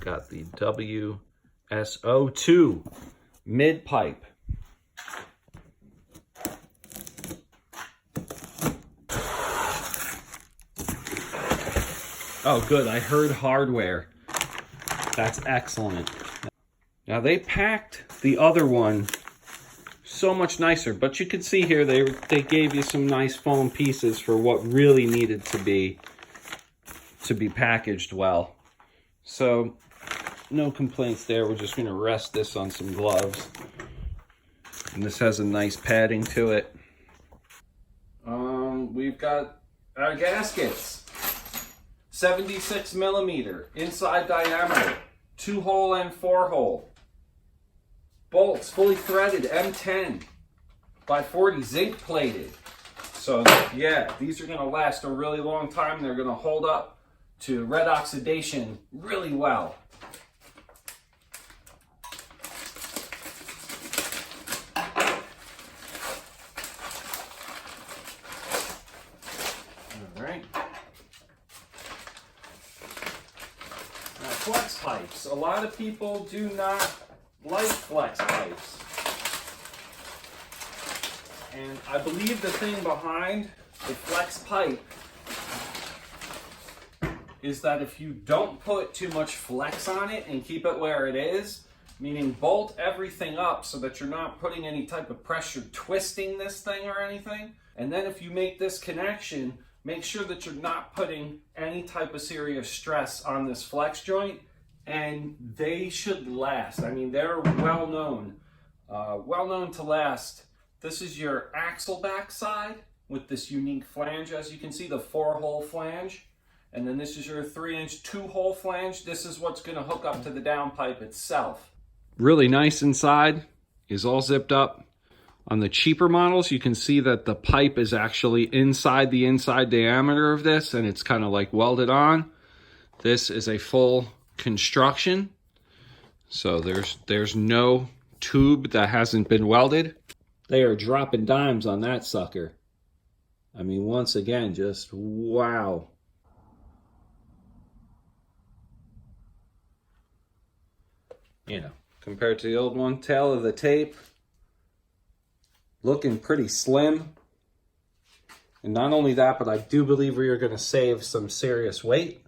got the WSO2 mid-pipe. Oh, good. I heard hardware. That's excellent. Now, they packed the other one so much nicer, but you can see here they gave you some nice foam pieces for what really needed to be packaged well. So, no complaints there. We're just going to rest this on some gloves. And this has a nice padding to it. We've got our gaskets. 76 millimeter inside diameter, 2-hole and 4-hole. Bolts fully threaded, M10 by 40, zinc plated. So yeah, these are gonna last a really long time. They're gonna hold up to red oxidation really well. All right. Flex pipes. A lot of people do not like flex pipes. And I believe the thing behind the flex pipe is that if you don't put too much flex on it and keep it where it is, meaning bolt everything up so that you're not putting any type of pressure twisting this thing or anything, and then if you make this connection, make sure that you're not putting any type of serious stress on this flex joint, and they should last. I mean, they're well known to last. This is your axleback side with this unique flange. As you can see, the 4-hole flange. And then this is your 3-inch 2-hole flange. This is what's going to hook up to the downpipe itself. Really nice inside. Is all zipped up. On the cheaper models, you can see that the pipe is actually inside the inside diameter of this, and it's kind of like welded on. This is a full construction, so there's no tube that hasn't been welded. They are dropping dimes on that sucker. I mean, once again, just wow. You know, compared to the old one, tail of the tape looking pretty slim. And not only that, but I do believe we are going to save some serious weight.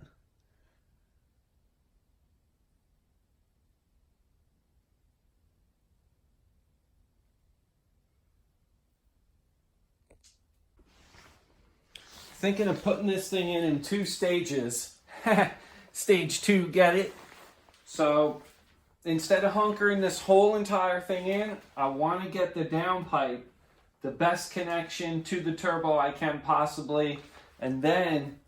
Thinking of putting this thing in 2 stages. Stage 2, get it? So instead of hunkering this whole entire thing in, I want to get the downpipe, the best connection to the turbo I can possibly, and then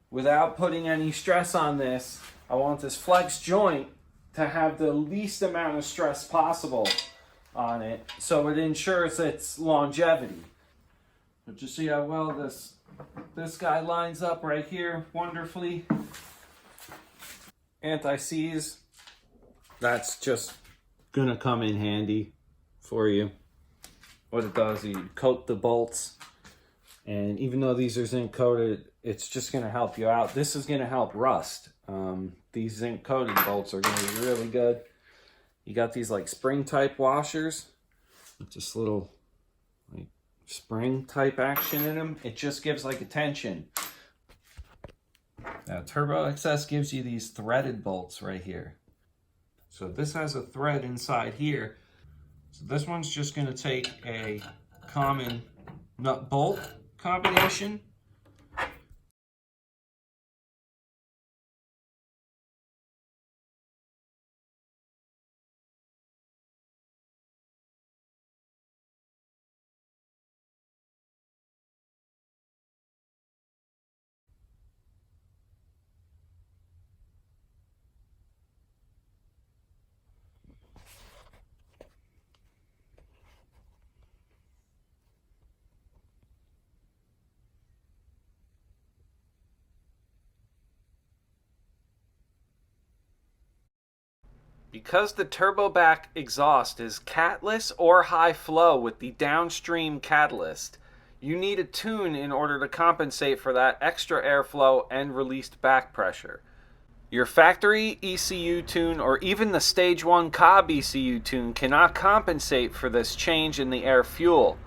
without putting any stress on this, I want this flex joint to have the least amount of stress possible on it so it ensures its longevity. But just see how well this guy lines up right here wonderfully. Anti-seize. That's just gonna come in handy for you. What it does, you coat the bolts, and even though these are zinc coated, it's just gonna help you out. This is gonna help rust. These zinc coated bolts are gonna be really good. You got these like spring type washers with this little like spring type action in them. It just gives like a tension. Now TurboXS gives you these threaded bolts right here. So this has a thread inside here. So this one's just going to take a common nut bolt combination. Because the turboback exhaust is catless or high flow with the downstream catalyst, you need a tune in order to compensate for that extra airflow and released back pressure. Your factory ECU tune or even the Stage 1 Cobb ECU tune cannot compensate for this change in the air fuel.